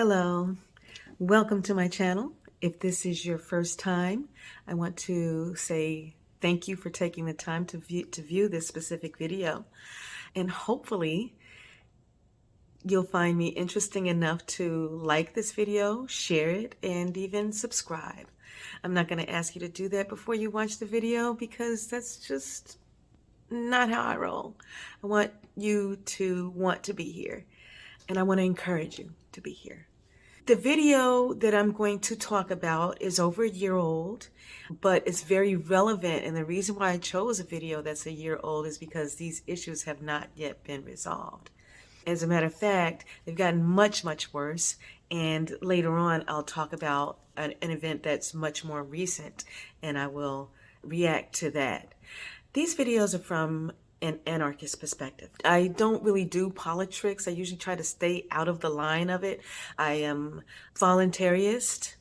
Hello, welcome to my channel. If this is your first time, I want to say thank you for taking the time to view this specific video. And hopefully you'll find me interesting enough to like this video, share it, and even subscribe. I'm not going to ask you to do that before you watch the video because that's just not how I roll. I want you to want to be here, and I want to encourage you to be here. The video that I'm going to talk about is over a year old, but it's very relevant. And the reason why I chose a video that's a year old is because these issues have not yet been resolved. As a matter of fact, they've gotten much, much worse. And later on, I'll talk about an event that's much more recent, and I will react to that. These videos are from an anarchist perspective. I don't really do politics. I usually try to stay out of the line of it. I am voluntarist,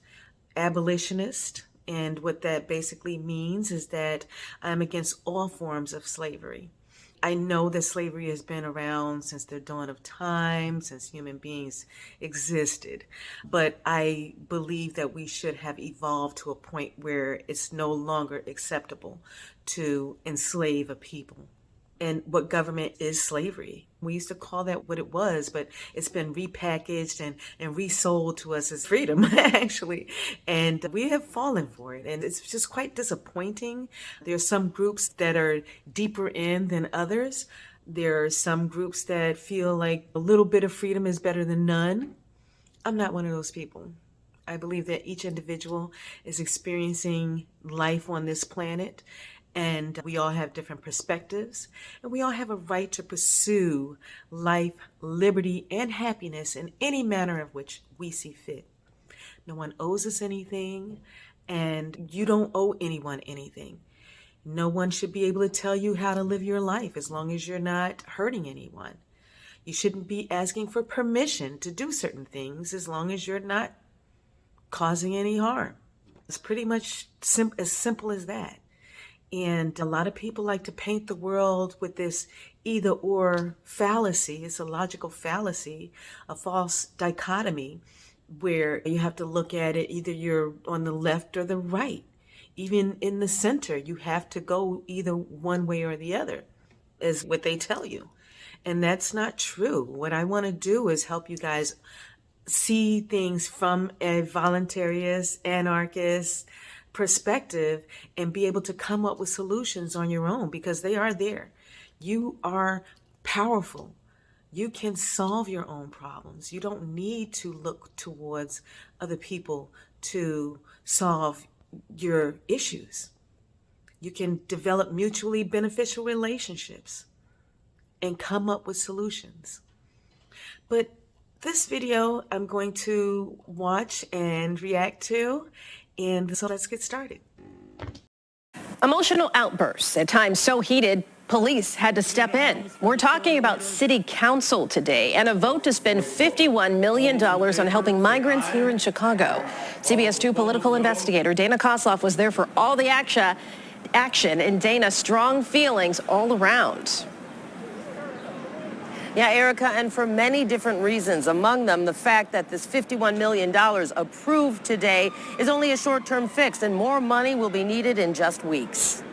abolitionist, and what that basically means is that I'm against all forms of slavery. I know that slavery has been around since the dawn of time, since human beings existed, but I believe that we should have evolved to a point where it's no longer acceptable to enslave a people. And what government is slavery. We used to call that what it was, but it's been repackaged and resold to us as freedom, actually. And we have fallen for it. And it's just quite disappointing. There are some groups that are deeper in than others. There are some groups that feel like a little bit of freedom is better than none. I'm not one of those people. I believe that each individual is experiencing life on this planet, and we all have different perspectives, and we all have a right to pursue life, liberty, and happiness in any manner of which we see fit. No one owes us anything, and you don't owe anyone anything. No one should be able to tell you how to live your life as long as you're not hurting anyone. You shouldn't be asking for permission to do certain things as long as you're not causing any harm. It's pretty much as simple as that. And a lot of people like to paint the world with this either or fallacy. It's a logical fallacy, a false dichotomy where you have to look at it either you're on the left or the right. Even in the center, you have to go either one way or the other, is what they tell you. And that's not true. What I want to do is help you guys see things from a voluntarist, anarchist perspective and be able to come up with solutions on your own, because they are there. You are powerful. You can solve your own problems. You don't need to look towards other people to solve your issues. You can develop mutually beneficial relationships and come up with solutions. But this video I'm going to watch and react to, and so let's get started. Emotional outbursts, at times so heated, police had to step in. We're talking about City Council today and a vote to spend $51 million on helping migrants here in Chicago. CBS 2 political investigator Dana Kosloff was there for all the action, and Dana, strong feelings all around. Yeah, Erica, and for many different reasons, among them the fact that this $51 million approved today is only a short-term fix, and more money will be needed in just weeks.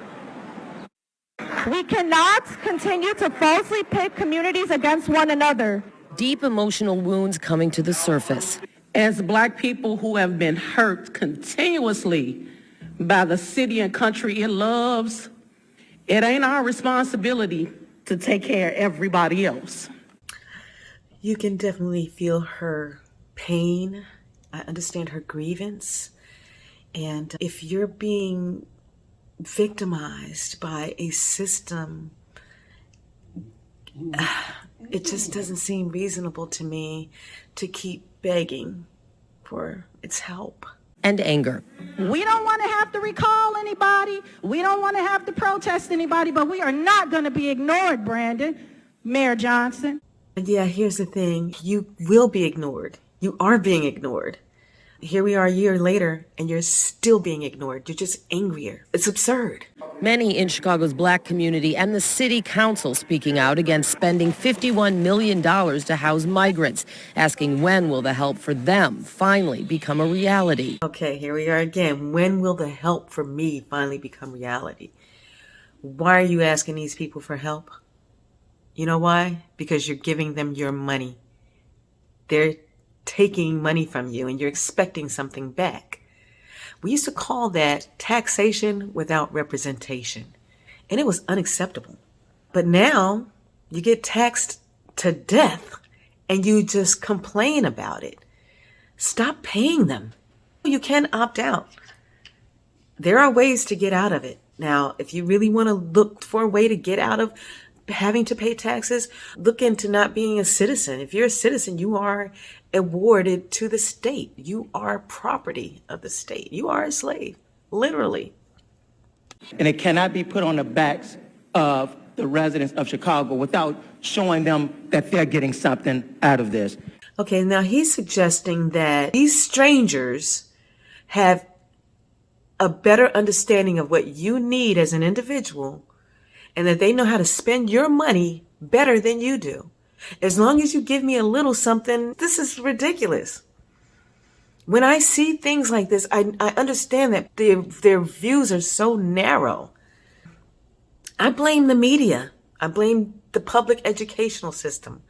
We cannot continue to falsely pit communities against one another. Deep emotional wounds coming to the surface. As Black people who have been hurt continuously by the city and country it loves, it ain't our responsibility to take care of everybody else. You can definitely feel her pain. I understand her grievance. And if you're being victimized by a system, it just doesn't seem reasonable to me to keep begging for its help. And anger. We don't want to have to recall anybody. We don't want to have to protest anybody, but we are not going to be ignored, Brandon. Mayor Johnson. And yeah, here's the thing. You will be ignored. You are being ignored. Here we are a year later, and you're still being ignored. You're just angrier. It's absurd. Many in Chicago's black community and the city council speaking out against spending $51 million to house migrants, asking when will the help for them finally become a reality. Okay, here we are again. When will the help for me finally become reality? Why are you asking these people for help? You know why? Because you're giving them your money. They're taking money from you and you're expecting something back. We used to call that taxation without representation, and it was unacceptable. But now you get taxed to death and you just complain about it. Stop paying them. You can opt out. There are ways to get out of it. Now, if you really want to look for a way to get out of having to pay taxes, look into not being a citizen. If you're a citizen, you are awarded to the state. You are property of the state. You are a slave, literally. And it cannot be put on the backs of the residents of Chicago without showing them that they're getting something out of this. Okay, now he's suggesting that these strangers have a better understanding of what you need as an individual and that they know how to spend your money better than you do. As long as you give me a little something, this is ridiculous. When I see things like this, I understand that their views are so narrow. I blame the media. I blame the public educational system.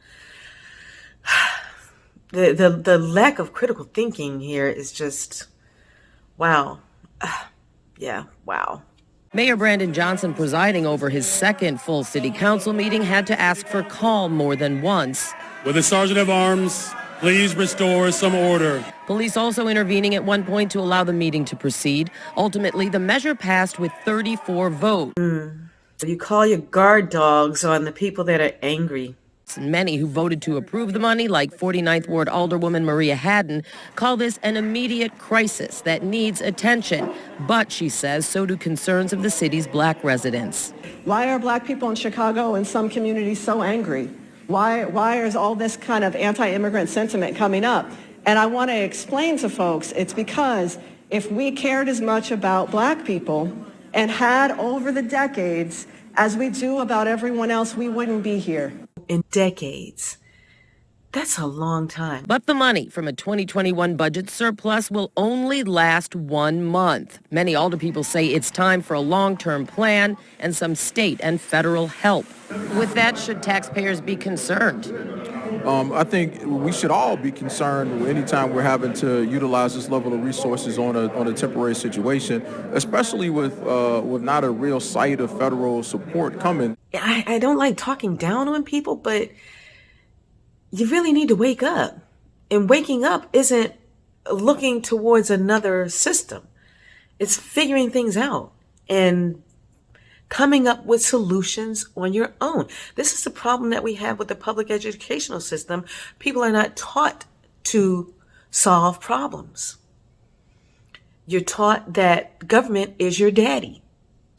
The lack of critical thinking here is just, wow. Yeah, wow. Mayor Brandon Johnson, presiding over his second full city council meeting, had to ask for calm more than once. Will the Sergeant of Arms please restore some order? Police also intervening at one point to allow the meeting to proceed. Ultimately, the measure passed with 34 votes. You call your guard dogs on the people that are angry. Many who voted to approve the money, like 49th Ward Alderwoman Maria Haddon, call this an immediate crisis that needs attention. But, she says, so do concerns of the city's black residents. Why are black people in Chicago and some communities so angry? Why is all this kind of anti-immigrant sentiment coming up? And I want to explain to folks, it's because if we cared as much about black people and had over the decades as we do about everyone else, we wouldn't be here. In decades. That's a long time. But the money from a 2021 budget surplus will only last 1 month. Many alderpeople say it's time for a long-term plan and some state and federal help. With that, should taxpayers be concerned? I think we should all be concerned anytime we're having to utilize this level of resources on a temporary situation, especially with not a real sight of federal support coming. I don't like talking down on people, but you really need to wake up. And waking up isn't looking towards another system. It's figuring things out and coming up with solutions on your own. This is the problem that we have with the public educational system. People are not taught to solve problems. You're taught that government is your daddy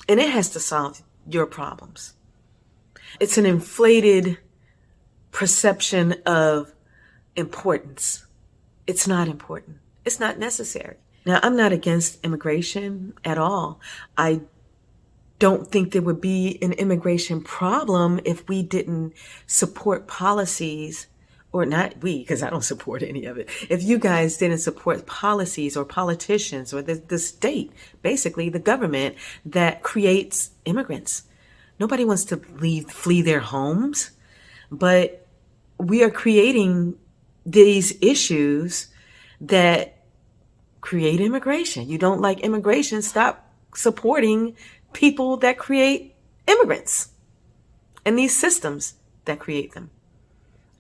and it has to solve your problems. It's an inflated perception of importance. It's not important. It's not necessary. Now, I'm not against immigration at all. I don't think there would be an immigration problem if we didn't support policies, or not we, because I don't support any of it. If you guys didn't support policies or politicians or the state, basically the government that creates immigrants. Nobody wants to flee their homes, but we are creating these issues that create immigration. You don't like immigration, stop supporting people that create immigrants and these systems that create them.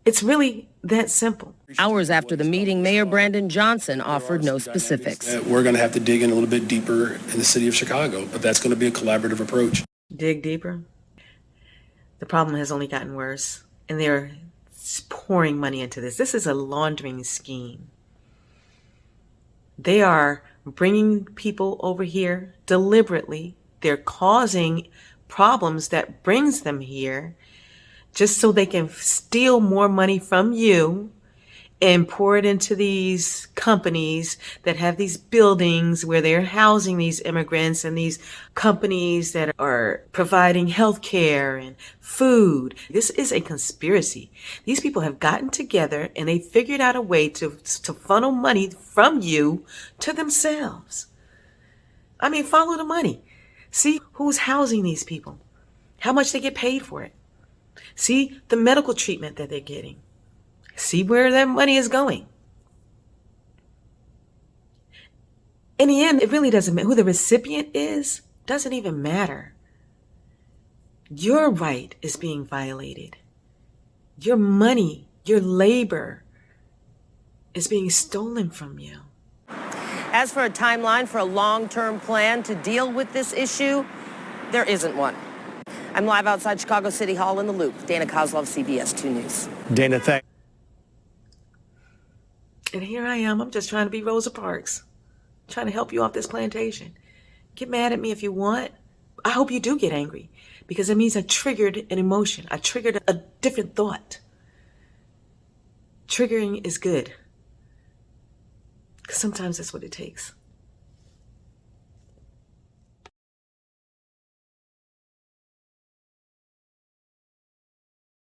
It's really that simple. Hours after the meeting, Mayor Brandon Johnson offered no specifics. We're going to have to dig in a little bit deeper in the city of Chicago, but that's going to be a collaborative approach. Dig deeper. The problem has only gotten worse, and they're pouring money into this. This is a laundering scheme. They are bringing people over here deliberately. They're causing problems that brings them here just so they can steal more money from you and pour it into these companies that have these buildings where they're housing these immigrants, and these companies that are providing health care and food. This is a conspiracy. These people have gotten together and they figured out a way to funnel money from you to themselves. I mean, follow the money. See who's housing these people, how much they get paid for it. See the medical treatment that they're getting. See where that money is going. In the end, it really doesn't matter who the recipient is. Doesn't even matter. Your right is being violated. Your money, your labor is being stolen from you. As for a timeline for a long-term plan to deal with this issue, there isn't one. I'm live outside Chicago City Hall in the Loop. Dana Kozlov, CBS 2 News. Dana, thanks. And here I am. I'm just trying to be Rosa Parks, trying to help you off this plantation. Get mad at me if you want. I hope you do get angry, because it means I triggered an emotion. I triggered a different thought. Triggering is good, because sometimes that's what it takes.